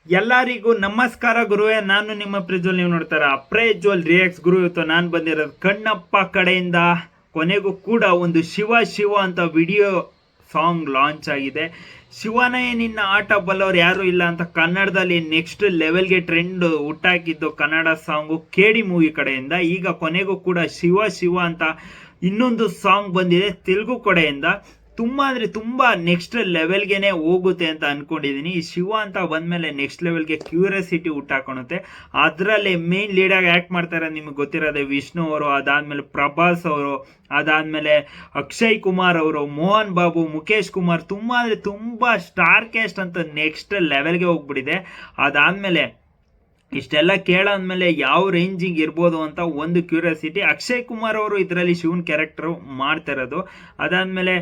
ಎಲ್ಲರಿಗೂ ನಮಸ್ಕಾರ ಗುರುವೇ. ನಾನು ನಿಮ್ಮ ಪ್ರಜ್ವಲ್. ನೀವು ನೋಡ್ತಾರ ಪ್ರಜ್ವಲ್ ರಿಯಾಕ್ಸ್ ಗುರು. ಇವತ್ತು ನಾನು ಬಂದಿರೋದು ಕಣ್ಣಪ್ಪ ಕಡೆಯಿಂದ. ಕೊನೆಗೂ ಕೂಡ ಒಂದು ಶಿವ ಶಿವ ಅಂತ ವಿಡಿಯೋ ಸಾಂಗ್ ಲಾಂಚ್ ಆಗಿದೆ. ಶಿವನೇ ನಿನ್ನ ಆಟ ಬಲ್ಲವ್ರು ಯಾರು ಇಲ್ಲ ಅಂತ ಕನ್ನಡದಲ್ಲಿ ನೆಕ್ಸ್ಟ್ ಲೆವೆಲ್ಗೆ ಟ್ರೆಂಡ್ ಹುಟ್ಟಾಕಿದ್ದು ಕನ್ನಡ ಸಾಂಗು KD ಮೂವಿ ಕಡೆಯಿಂದ. ಈಗ ಕೊನೆಗೂ ಕೂಡ ಶಿವ ಶಿವ ಅಂತ ಇನ್ನೊಂದು ಸಾಂಗ್ ಬಂದಿದೆ ತೆಲುಗು ಕಡೆಯಿಂದ. ತುಂಬ ಅಂದರೆ ತುಂಬ ನೆಕ್ಸ್ಟ್ ಲೆವೆಲ್ಗೆ ಹೋಗುತ್ತೆ ಅಂತ ಅಂದ್ಕೊಂಡಿದ್ದೀನಿ. ಈ ಶಿವ ಅಂತ ಬಂದಮೇಲೆ ನೆಕ್ಸ್ಟ್ ಲೆವೆಲ್ಗೆ ಕ್ಯೂರಿಯಾಸಿಟಿ ಹುಟ್ಟಾಕೊಳುತ್ತೆ. ಅದರಲ್ಲಿ ಮೇನ್ ಲೀಡಾಗಿ ಆ್ಯಕ್ಟ್ ಮಾಡ್ತಾರೆ ನಿಮಗೆ ಗೊತ್ತಿರೋದೆ ವಿಷ್ಣು ಅವರು, ಅದಾದಮೇಲೆ ಪ್ರಭಾಸ್ ಅವರು, ಅದಾದಮೇಲೆ ಅಕ್ಷಯ್ ಕುಮಾರ್ ಅವರು, ಮೋಹನ್ ಬಾಬು, ಮುಖೇಶ್ ಕುಮಾರ್. ತುಂಬ ಅಂದರೆ ತುಂಬ ಸ್ಟಾರ್ ಕ್ಯಾಸ್ಟ್ ಅಂತ ನೆಕ್ಸ್ಟ್ ಲೆವೆಲ್ಗೆ ಹೋಗ್ಬಿಟ್ಟಿದೆ. ಅದಾದಮೇಲೆ ಇಷ್ಟೆಲ್ಲ ಕೇಳಾದ್ಮೇಲೆ ಯಾವ ರೇಂಜಿಂಗ್ ಇರ್ಬೋದು ಅಂತ ಒಂದು ಕ್ಯೂರಿಯಾಸಿಟಿ. ಅಕ್ಷಯ್ ಕುಮಾರ್ ಅವರು ಇದರಲ್ಲಿ ಶಿವನ್ ಕ್ಯಾರೆಕ್ಟರ್ ಮಾಡ್ತಾ ಇರೋದು. ಅದಾದಮೇಲೆ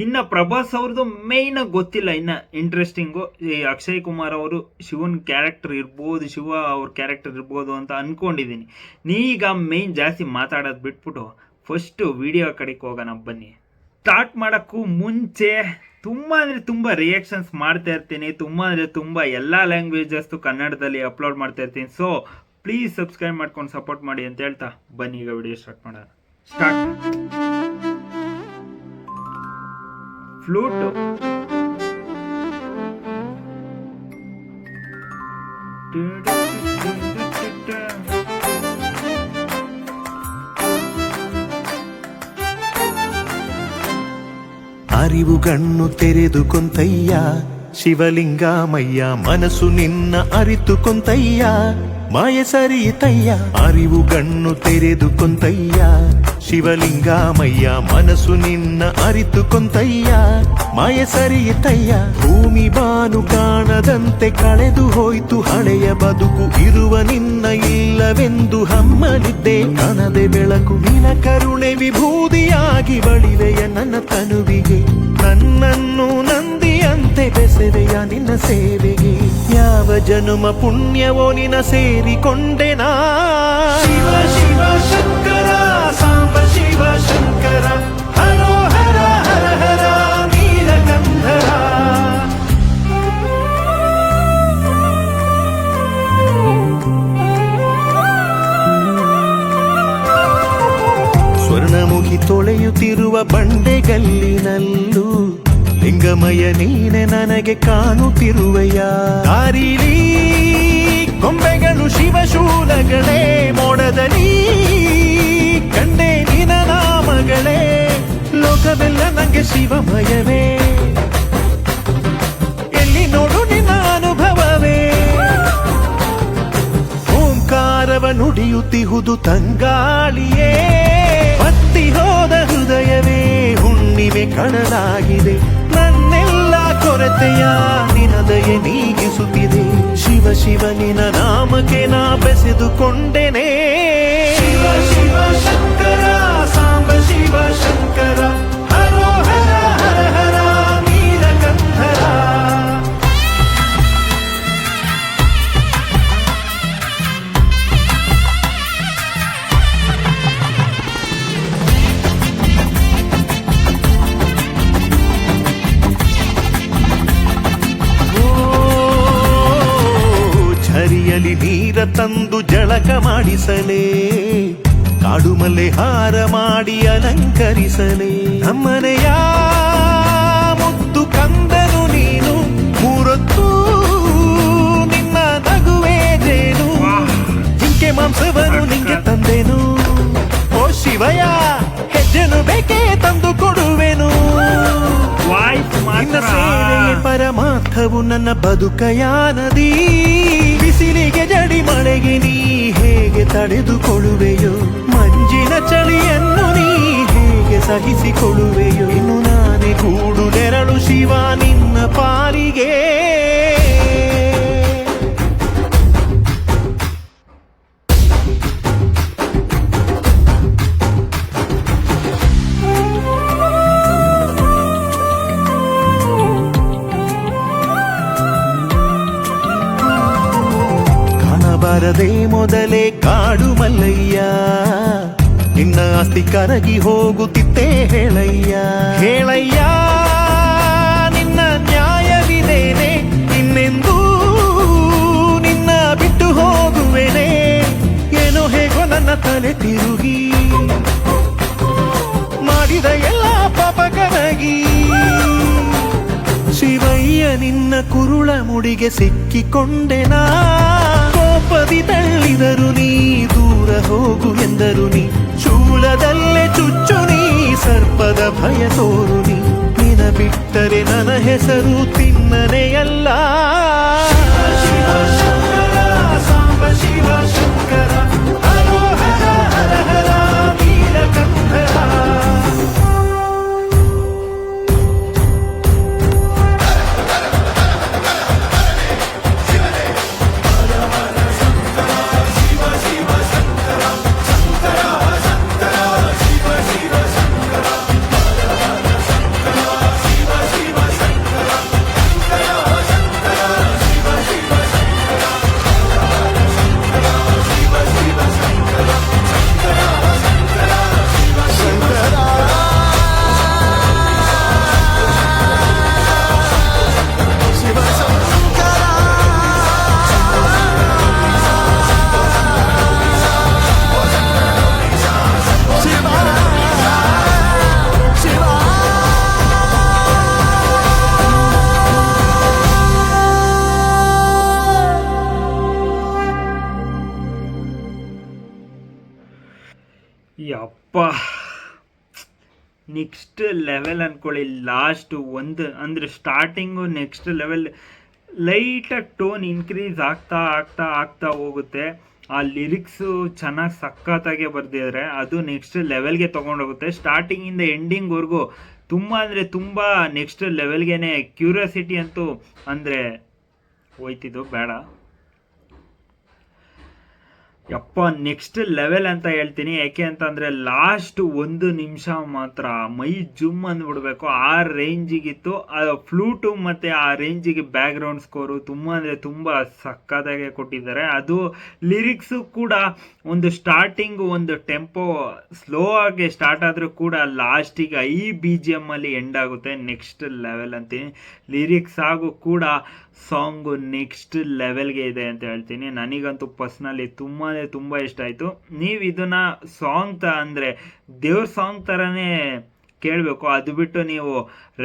ಇನ್ನು ಪ್ರಭಾಸ್ ಅವ್ರದ್ದು ಮೇಯ್ನ್ ಗೊತ್ತಿಲ್ಲ, ಇನ್ನು ಇಂಟ್ರೆಸ್ಟಿಂಗು ಈ ಅಕ್ಷಯ್ ಕುಮಾರ್ ಅವರು ಶಿವನ್ ಕ್ಯಾರೆಕ್ಟರ್ ಇರ್ಬೋದು, ಶಿವ ಅವ್ರ ಕ್ಯಾರೆಕ್ಟರ್ ಇರ್ಬೋದು ಅಂತ ಅಂದ್ಕೊಂಡಿದ್ದೀನಿ. ನೀಗ ಮೇಯ್ನ್ ಜಾಸ್ತಿ ಮಾತಾಡೋದು ಬಿಟ್ಬಿಟ್ಟು ಫಸ್ಟು ವಿಡಿಯೋ ಕಡೆಗೆ ಹೋಗೋಣ ಬನ್ನಿ. ಸ್ಟಾರ್ಟ್ ಮಾಡೋಕ್ಕೂ ಮುಂಚೆ ತುಂಬ ಅಂದರೆ ತುಂಬ ರಿಯಾಕ್ಷನ್ಸ್ ಮಾಡ್ತಾ ಇರ್ತೀನಿ. ತುಂಬ ಅಂದರೆ ತುಂಬ ಎಲ್ಲ ಲ್ಯಾಂಗ್ವೇಜಸ್ಸು ಕನ್ನಡದಲ್ಲಿ ಅಪ್ಲೋಡ್ ಮಾಡ್ತಾ ಇರ್ತೀನಿ. ಸೊ ಪ್ಲೀಸ್ ಸಬ್ಸ್ಕ್ರೈಬ್ ಮಾಡ್ಕೊಂಡು ಸಪೋರ್ಟ್ ಮಾಡಿ ಅಂತ ಹೇಳ್ತಾ ಬನ್ನಿ ಈಗ ವಿಡಿಯೋ ಸ್ಟಾರ್ಟ್ ಮಾಡೋಣ. ಫ್ಲೂಟು ಅರಿವು ಕಣ್ಣು ತೆರೆದು ಕೊಂತಯ್ಯ ಶಿವಲಿಂಗಮಯ್ಯ, ಮನಸ್ಸು ನಿನ್ನ ಅರಿತು ಕೊಂತಯ್ಯ ಮಾಯ ಸರಿಯಿತಯ್ಯ. ಅರಿವು ಕಣ್ಣು ತೆರೆದು ಕೊಂತಯ್ಯ ಶಿವಲಿಂಗಮಯ್ಯ, ಮನಸ್ಸು ನಿನ್ನ ಅರಿತು ಕೊಂತಯ್ಯ ಮಾಯ ಸರಿಯಿತಯ್ಯ. ಭೂಮಿ ಬಾನು ಕಾಣದಂತೆ ಕಳೆದು ಹೋಯ್ತು ಹಳೆಯ ಬದುಕು, ಇರುವ ನಿನ್ನ ಇಲ್ಲವೆಂದು ಹಮ್ಮಲಿದ್ದೆ ಕಾಣದೆ ಬೆಳಕು. ನಿನ ಕರುಣೆ ವಿಭೂದಿಯಾಗಿ ಬಳಿವೆಯ ನನ್ನ ತನುವಿಗೆ, ನನ್ನನ್ನು ನಂದಿಯಂತೆ ಬೆಸೆವೆಯ ನಿನ್ನ ಸೇವೆಗೆ. ಯಾವ ಜನುಮ ಪುಣ್ಯವೋ ನಿನ ಸೇರಿಕೊಂಡೆನಾ. ಶಿವ ಶಿವ ಶಂಕರ ಸಾಂಬ ಶಿವ ಶಂಕರ, ಹರೋ ಹರ ಹರ ಹರ ನೀಲಕಂಧರ. ಸ್ವರ್ಣಮುಖಿ ತೊಳೆಯುತ್ತಿರುವ ಬಂಡೆಗಲ್ಲಿನಲ್ಲೂ ಲಿಂಗಮಯ ನೀನೆ ನನಗೆ ಕಾಣುತ್ತಿರುವೆಯ. ದಾರಿಲಿ ಗೊಂಬೆಗಳು ಶಿವಶೂಲಗಳೇ, ಮೋಡದಲ್ಲಿ ಕಂಡೆ ನಿನ ನಾಮಗಳೇ. ಲೋಕವೆಲ್ಲ ನಂಗೆ ಶಿವಮಯವೇ, ಎಲ್ಲಿ ನೋಡು ನಿನ್ನ ಅನುಭವವೇ. ಓಂಕಾರವ ನುಡಿಯುತ್ತಿಹುದು ತಂಗಾಳಿಯೇ, ಬತ್ತಿ ಹೋದ ಹೃದಯವೇ ಹುಣ್ಣಿಮೆ ಕಣಲಾಗಿದೆ. ನನ್ನೆಲ್ಲ ಕೊರತೆಯ ನಿನದಯ ನೀಗಿಸುತ್ತಿದೆ. ಶಿವ ಶಿವ ನಿನ ನಾಮಕ್ಕೆ ನಾ ಬೆಸೆದುಕೊಂಡೆನೆ. ಶಿವ ಶಿವ ಶಂಕರ ಸಾಂಬ ಶಿವ ಶಂಕರ, ಹರೋ ಹರ ಹರ ಹರ ನೀಲಕಂಧರ. ಝರಿಯಲಿ ನೀರ ತಂದು ಜಳಕ ಮಾಡಿಸಲೇ, ಕಾಡುಮಲೆ ಹಾರ ಮಾಡಿ ಅಲಂಕರಿಸಲೇ. ನಮ್ಮನೆಯ ಮುದ್ದು ಕಂದನು ನೀನು, ಮೂರೊತ್ತು ನಿನ್ನ ನಗುವೆ ಜೇನು. ಜಿಂಕೆ ಮಾಂಸವನ್ನು ನಿಂಗೆ ತಂದೆನು, ಓ ಶಿವಯ ಹೆಜ್ಜೆನು ಬೇಕೇ ತಂದು ಕೊಡುವೆನು. ನಿನ್ನ ಸೇವೆಯೇ ಪರಮಾರ್ಥವು ನನ್ನ ಬದುಕಯಾನದಿ. ಬಿಸಿಲಿಗೆ ಜಡಿ ಮಳೆಗೆ ನೀ ಹೇಗೆ ತಡೆದುಕೊಳ್ಳುವೆಯೋ, ಮಂಜಿನ ಚಳಿಯನ್ನು ನೀ ಹೇಗೆ ಸಹಿಸಿಕೊಳ್ಳುವೆಯೋ. ಇನ್ನು ನಾನೇ ಕೂಡು ನೆರಳು ಶಿವ ನಿನ್ನ ಪಾಲಿಗೆ. ಬಾರದೆ ಮೊದಲೇ ಕಾಡು ಮಲ್ಲಯ್ಯ, ನಿನ್ನ ಆಸ್ತಿ ಕರಗಿ ಹೋಗುತ್ತಿತ್ತೆ ಹೇಳಯ್ಯ. ಹೇಳಯ್ಯ ನಿನ್ನ ನ್ಯಾಯವಿದೇನೆ ಇನ್ನೆಂದೂ ತಲೆ ತಿರುಗಿ ಮಾಡಿದ ಎಲ್ಲ ಪಾಪ ಕರಗಿ ಶಿವಯ್ಯ ನಿನ್ನ ಕುರುಳ ಮುಡಿಗೆ ಸಿಕ್ಕಿಕೊಂಡೆನಾ ಕೋಪದಿ ತಳ್ಳಿದರು ನೀ ದೂರ ಹೋಗು ಎಂದರು ನೀ ಶೂಲದಲ್ಲೇ ಚುಚ್ಚು ನೀ ಸರ್ಪದ ಭಯ ತೋರು ನೀ ನಿನ ಬಿಟ್ಟರೆ ನನ್ನ ಹೆಸರು ತಿನ್ನನೆಯಲ್ಲ ಶಿವ ಶಂಕರ ಸಾಂಬ ಶಿವ ಶಂಕರ ಹರೋ ಹರ ಹರ ಹರ ನೀಲಕಂಠರ ಯಪ್ಪ ನೆಕ್ಸ್ಟ್ ಲೆವೆಲ್ ಅಂದ್ಕೊಳ್ಳಿ. ಲಾಸ್ಟ್ ಒಂದು ಅಂದರೆ ಸ್ಟಾರ್ಟಿಂಗು ನೆಕ್ಸ್ಟ್ ಲೆವೆಲ್ ಲೈಟಾಗಿ ಟೋನ್ ಇನ್ಕ್ರೀಸ್ ಆಗ್ತಾ ಆಗ್ತಾ ಆಗ್ತಾ ಹೋಗುತ್ತೆ. ಆ ಲಿರಿಕ್ಸು ಚೆನ್ನಾಗಿ ಸಖತ್ತಾಗೆ ಬರ್ದಿದ್ರೆ ಅದು ನೆಕ್ಸ್ಟ್ ಲೆವೆಲ್ಗೆ ತೊಗೊಂಡೋಗುತ್ತೆ. ಸ್ಟಾರ್ಟಿಂಗಿಂದ ಎಂಡಿಂಗ್ವರೆಗೂ ತುಂಬ ಅಂದರೆ ತುಂಬ ನೆಕ್ಸ್ಟ್ ಲೆವೆಲ್ಗೆ ಕ್ಯೂರಿಯಾಸಿಟಿ ಅಂತೂ ಅಂದರೆ ಹೋಯ್ತಿದ್ದು ಬೇಡ ಯಪ್ಪ ನೆಕ್ಸ್ಟ್ ಲೆವೆಲ್ ಅಂತ ಹೇಳ್ತೀನಿ. ಯಾಕೆ ಅಂತಂದರೆ ಲಾಸ್ಟ್ 1 ನಿಮಿಷ ಮಾತ್ರ ಮೈ ಜುಮ್ ಅಂದ್ಬಿಡ್ಬೇಕು, ಆ ರೇಂಜಿಗಿತ್ತು. ಆ ಫ್ಲೂಟು ಮತ್ತು ಆ ರೇಂಜಿಗೆ ಬ್ಯಾಕ್ಗ್ರೌಂಡ್ ಸ್ಕೋರು ತುಂಬ ಅಂದರೆ ತುಂಬ ಸಕ್ಕತ್ತಾಗೆ ಕೊಟ್ಟಿದ್ದಾರೆ. ಅದು ಲಿರಿಕ್ಸು ಕೂಡ ಒಂದು ಸ್ಟಾರ್ಟಿಂಗು ಒಂದು ಟೆಂಪೋ ಸ್ಲೋ ಆಗಿ ಸ್ಟಾರ್ಟ್ ಆದರೂ ಕೂಡ ಲಾಸ್ಟಿಗೆ BGM ಅಲ್ಲಿ ಎಂಡ್ ಆಗುತ್ತೆ. ನೆಕ್ಸ್ಟ್ ಲೆವೆಲ್ ಅಂತೀನಿ. ಲಿರಿಕ್ಸ್ ಆಗು ಕೂಡ ಸಾಂಗು ನೆಕ್ಸ್ಟ್ ಲೆವೆಲ್ಗೆ ಇದೆ ಅಂತ ಹೇಳ್ತೀನಿ. ನನಗಂತೂ ಪರ್ಸ್ನಲಿ ತುಂಬ ಇಷ್ಟ ಆಯಿತು. ನೀವು ಇದನ್ನು ಸಾಂಗ್ ಅಂದರೆ ದೇವ್ರ ಸಾಂಗ್ ಥರನೇ ಕೇಳಬೇಕು. ಅದು ಬಿಟ್ಟು ನೀವು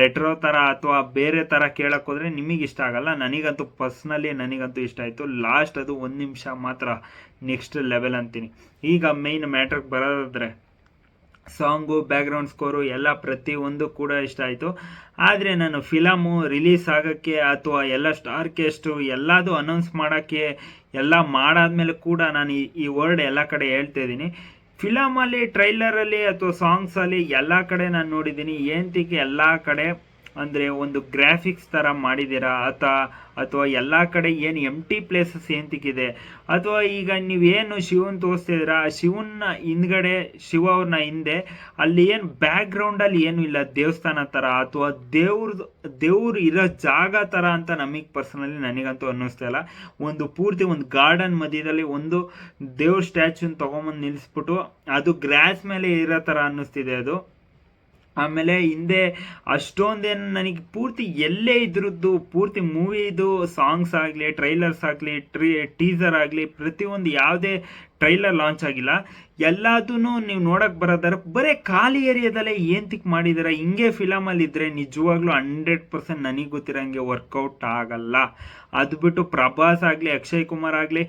ರೆಟ್ರೋ ಥರ ಅಥವಾ ಬೇರೆ ಥರ ಕೇಳಕ್ಕೆ ಹೋದರೆ ನಿಮಗೆ ಇಷ್ಟ ಆಗಲ್ಲ. ನನಗಂತೂ ಪರ್ಸ್ನಲಿ ನನಗಂತೂ ಇಷ್ಟ ಆಯಿತು. ಲಾಸ್ಟ್ ಅದು 1 ನಿಮಿಷ ಮಾತ್ರ ನೆಕ್ಸ್ಟ್ ಲೆವೆಲ್ ಅಂತೀನಿ. ಈಗ ಮೇಯ್ನ್ ಮ್ಯಾಟ್ರಿಗೆ ಬರೋದಾದರೆ ಸಾಂಗು ಬ್ಯಾಕ್ಗ್ರೌಂಡ್ ಸ್ಕೋರು ಎಲ್ಲ ಪ್ರತಿಯೊಂದು ಕೂಡ ಇಷ್ಟ ಆಯಿತು. ಆದರೆ ನಾನು ಫಿಲಮು ರಿಲೀಸ್ ಆಗೋಕ್ಕೆ ಅಥವಾ ಎಲ್ಲ ಸ್ಟಾರ್ ಕೇಸ್ಟು ಎಲ್ಲದೂ ಅನೌನ್ಸ್ ಮಾಡೋಕ್ಕೆ ಎಲ್ಲ ಮಾಡಾದ್ಮೇಲೆ ಕೂಡ ನಾನು ಈ ವರ್ಡ್ ಎಲ್ಲ ಕಡೆ ಹೇಳ್ತಾ ಇದ್ದೀನಿ. ಫಿಲಮಲ್ಲಿ ಟ್ರೈಲರಲ್ಲಿ ಅಥವಾ ಸಾಂಗ್ಸಲ್ಲಿ ಎಲ್ಲ ಕಡೆ ನಾನು ನೋಡಿದ್ದೀನಿ. ಏನಂತಿಗೆ ಎಲ್ಲ ಕಡೆ ಅಂದರೆ ಒಂದು ಗ್ರಾಫಿಕ್ಸ್ ಥರ ಮಾಡಿದ್ದೀರಾ ಅಥವಾ ಎಲ್ಲ ಕಡೆ ಏನು ಎಂಟಿ ಪ್ಲೇಸಸ್ ಏನಂತಿಕ್ಕಿದೆ, ಅಥವಾ ಈಗ ನೀವೇನು ಶಿವನ್ ತೋರಿಸ್ತಿದ್ದೀರಾ ಆ ಶಿವನ ಹಿಂದ್ಗಡೆ ಶಿವ ಅವ್ರನ್ನ ಹಿಂದೆ ಅಲ್ಲಿ ಏನು ಬ್ಯಾಕ್ಗ್ರೌಂಡಲ್ಲಿ ಏನೂ ಇಲ್ಲ, ದೇವಸ್ಥಾನ ಥರ ಅಥವಾ ದೇವ್ರು ಇರೋ ಜಾಗ ಥರ ಅಂತ ನಮಗೆ ಪರ್ಸನಲಿ ನನಗಂತೂ ಅನ್ನಿಸ್ತಾ ಇಲ್ಲ. ಒಂದು ಪೂರ್ತಿ ಒಂದು ಗಾರ್ಡನ್ ಮಧ್ಯದಲ್ಲಿ ಒಂದು ದೇವ್ರ ಸ್ಟ್ಯಾಚ್ಯೂನ ತೊಗೊಂಬಂದು ನಿಲ್ಲಿಸ್ಬಿಟ್ಟು ಅದು ಗ್ರಾಸ್ ಮೇಲೆ ಇರೋ ಥರ ಅನ್ನಿಸ್ತಿದೆ ಅದು. ಆಮೇಲೆ ಹಿಂದೆ ಅಷ್ಟೊಂದೇನು ನನಗೆ ಪೂರ್ತಿ ಎಲ್ಲೇ ಇದ್ರದ್ದು ಪೂರ್ತಿ ಮೂವಿದು ಸಾಂಗ್ಸ್ ಆಗಲಿ ಟ್ರೈಲರ್ಸ್ ಆಗಲಿ ಟೀಸರ್ ಆಗಲಿ ಪ್ರತಿಯೊಂದು ಯಾವುದೇ ಟ್ರೈಲರ್ ಲಾಂಚ್ ಆಗಿಲ್ಲ. ಎಲ್ಲದೂ ನೀವು ನೋಡೋಕ್ಕೆ ಬರೋದಾರೆ ಬರೀ ಖಾಲಿ ಏರಿಯಾದಲ್ಲೇ ಏನಂತಿಕ್ ಮಾಡಿದಾರೆ. ಹಿಂಗೆ ಫಿಲಮಲ್ಲಿ ಇದ್ದರೆ ನಿಜವಾಗ್ಲೂ 100% ನನಗೆ ಗೊತ್ತಿರೋಂಗೆ ವರ್ಕೌಟ್ ಆಗಲ್ಲ. ಅದು ಬಿಟ್ಟು ಪ್ರಭಾಸ್ ಆಗಲಿ ಅಕ್ಷಯ್ ಕುಮಾರ್ ಆಗಲಿ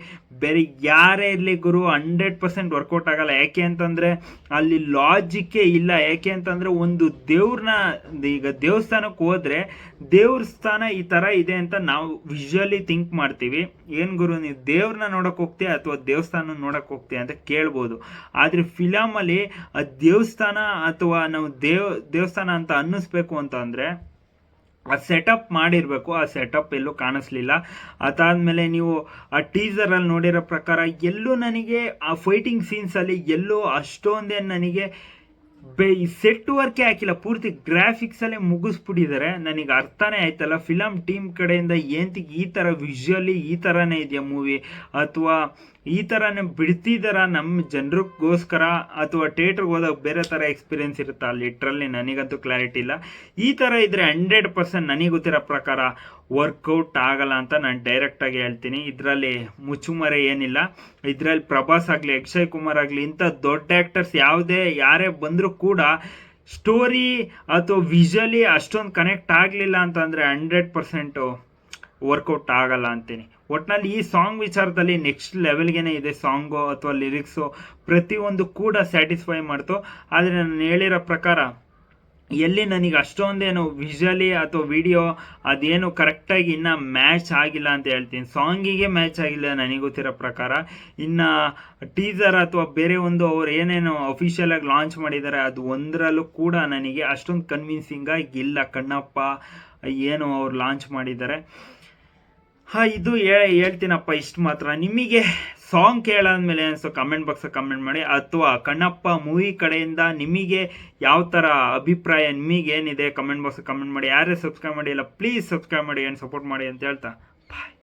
ಬೇರೆ ಯಾರೇ ಇರಲಿ ಗುರು 100% ವರ್ಕೌಟ್ ಆಗಲ್ಲ. ಯಾಕೆ ಅಂತಂದರೆ ಅಲ್ಲಿ ಲಾಜಿಕ್ಕೇ ಇಲ್ಲ. ಯಾಕೆ ಅಂತಂದರೆ ಒಂದು ದೇವ್ರನ್ನ ಈಗ ದೇವಸ್ಥಾನಕ್ಕೆ ಹೋದರೆ ದೇವ್ರ ಸ್ಥಾನ ಈ ಥರ ಇದೆ ಅಂತ ನಾವು ವಿಜುವಲಿ ಥಿಂಕ್ ಮಾಡ್ತೀವಿ. ಏನು ಗುರು ನೀವು ದೇವ್ರನ್ನ ನೋಡೋಕೆ ಹೋಗ್ತೀಯ ಅಥವಾ ದೇವಸ್ಥಾನ ನೋಡೋಕೆ ಹೋಗ್ತೀಯ ಅಂತ ಕೇಳ್ಬೋದು. ಆದರೆ ಫಿಲಮಲ್ಲಿ ಆ ದೇವಸ್ಥಾನ ಅಥವಾ ನಾವು ದೇವಸ್ಥಾನ ಅಂತ ಅನ್ನಿಸ್ಬೇಕು ಅಂತ ಅಂದರೆ ಆ ಸೆಟಪ್ ಮಾಡಿರಬೇಕು. ಆ ಸೆಟಪ್ ಎಲ್ಲೂ ಕಾಣಿಸ್ಲಿಲ್ಲ. ಅದಾದಮೇಲೆ ನೀವು ಆ ಟೀಸರಲ್ಲಿ ನೋಡಿರೋ ಪ್ರಕಾರ ಎಲ್ಲೂ ನನಗೆ ಆ ಫೈಟಿಂಗ್ ಸೀನ್ಸಲ್ಲಿ ಎಲ್ಲೂ ಅಷ್ಟೊಂದೇನು ನನಗೆ ಸೆಟ್ ವರ್ಕೇ ಹಾಕಿಲ್ಲ. ಪೂರ್ತಿ ಗ್ರಾಫಿಕ್ಸಲ್ಲೇ ಮುಗಿಸ್ಬಿಟ್ಟಿದ್ದಾರೆ. ನನಗೆ ಅರ್ಥನೇ ಆಯ್ತಲ್ಲ ಫಿಲಮ್ ಟೀಮ್ ಕಡೆಯಿಂದ ಏನಂತಿಗೆ ಈ ಥರ ವಿಜುವಲಿ ಈ ಥರನೇ ಇದೆಯಾ ಮೂವಿ ಅಥವಾ ಈ ಥರನೇ ಬಿಡ್ತಿದ್ದಾರ ನಮ್ಮ ಜನರಿಗೋಸ್ಕರ ಅಥವಾ ಥಿಯೇಟ್ರಿಗೆ ಹೋದಾಗ ಬೇರೆ ಥರ ಎಕ್ಸ್ಪೀರಿಯೆನ್ಸ್ ಇರುತ್ತಾ ಲಿಟ್ರಲಿ ನನಗಂತೂ ಕ್ಲಾರಿಟಿ ಇಲ್ಲ. ಈ ಥರ ಇದ್ದರೆ 100% ನನಗೆ ಗೊತ್ತಿರೋ ಪ್ರಕಾರ ವರ್ಕೌಟ್ ಆಗಲ್ಲ ಅಂತ ನಾನು ಡೈರೆಕ್ಟಾಗಿ ಹೇಳ್ತೀನಿ. ಇದರಲ್ಲಿ ಮುಚ್ಚುಮರೆ ಏನಿಲ್ಲ. ಇದರಲ್ಲಿ ಪ್ರಭಾಸ್ ಆಗಲಿ, ಅಕ್ಷಯ್ ಕುಮಾರ್ ಆಗಲಿ, ಇಂಥ ದೊಡ್ಡ ಆ್ಯಕ್ಟರ್ಸ್ ಯಾರೇ ಬಂದರೂ ಕೂಡ ಸ್ಟೋರಿ ಅಥವಾ ವಿಜುವಲಿ ಅಷ್ಟೊಂದು ಕನೆಕ್ಟ್ ಆಗಲಿಲ್ಲ ಅಂತಂದರೆ 100% ವರ್ಕೌಟ್ ಆಗಲ್ಲ ಅಂತೀನಿ. ಒಟ್ಟಿನಲ್ಲಿ ಈ ಸಾಂಗ್ ವಿಚಾರದಲ್ಲಿ ನೆಕ್ಸ್ಟ್ ಲೆವೆಲ್ಗೇನೆ ಇದೆ. ಸಾಂಗು ಅಥವಾ ಲಿರಿಕ್ಸು ಪ್ರತಿಯೊಂದು ಕೂಡ ಸ್ಯಾಟಿಸ್ಫೈ ಮಾಡ್ತು. ಆದರೆ ನಾನು ಹೇಳಿರೋ ಪ್ರಕಾರ ಎಲ್ಲಿ ನನಗೆ ಅಷ್ಟೊಂದೇನು ವಿಜುವಲಿ ಅಥವಾ ವಿಡಿಯೋ ಅದೇನು ಕರೆಕ್ಟಾಗಿ ಇನ್ನೂ ಮ್ಯಾಚ್ ಆಗಿಲ್ಲ ಅಂತ ಹೇಳ್ತೀನಿ. ಸಾಂಗಿಗೆ ಮ್ಯಾಚ್ ಆಗಿಲ್ಲ ನನಗೆ ಗೊತ್ತಿರೋ ಪ್ರಕಾರ. ಇನ್ನು ಟೀಸರ್ ಅಥವಾ ಬೇರೆ ಒಂದು ಅವ್ರು ಏನೇನು ಅಫಿಷಿಯಲಾಗಿ ಲಾಂಚ್ ಮಾಡಿದ್ದಾರೆ ಅದು ಒಂದರಲ್ಲೂ ಕೂಡ ನನಗೆ ಅಷ್ಟೊಂದು ಕನ್ವಿನ್ಸಿಂಗಾಗಿ ಇಲ್ಲ. ಕಣ್ಣಪ್ಪ ಏನು ಅವ್ರು ಲಾಂಚ್ ಮಾಡಿದ್ದಾರೆ. ಇದು ಹೇಳ್ತೀನಪ್ಪ ಇಷ್ಟು ಮಾತ್ರ. ನಿಮಗೆ ಸಾಂಗ್ ಕೇಳಾದ್ಮೇಲೆ ಅನಿಸೋ ಕಮೆಂಟ್ ಬಾಕ್ಸಲ್ಲಿ ಕಮೆಂಟ್ ಮಾಡಿ. ಅಥವಾ ಕಣ್ಣಪ್ಪ ಮೂವಿ ಕಡೆಯಿಂದ ನಿಮಗೆ ಯಾವ ಥರ ಅಭಿಪ್ರಾಯ ನಿಮಗೇನಿದೆ ಕಮೆಂಟ್ ಬಾಕ್ಸಲ್ಲಿ ಕಮೆಂಟ್ ಮಾಡಿ. ಯಾರೇ ಸಬ್ಸ್ಕ್ರೈಬ್ ಮಾಡಿಲ್ಲ ಪ್ಲೀಸ್ ಸಬ್ಸ್ಕ್ರೈಬ್ ಮಾಡಿ ಆ್ಯಂಡ್ ಸಪೋರ್ಟ್ ಮಾಡಿ ಅಂತ ಹೇಳ್ತಾ ಬಾಯ್.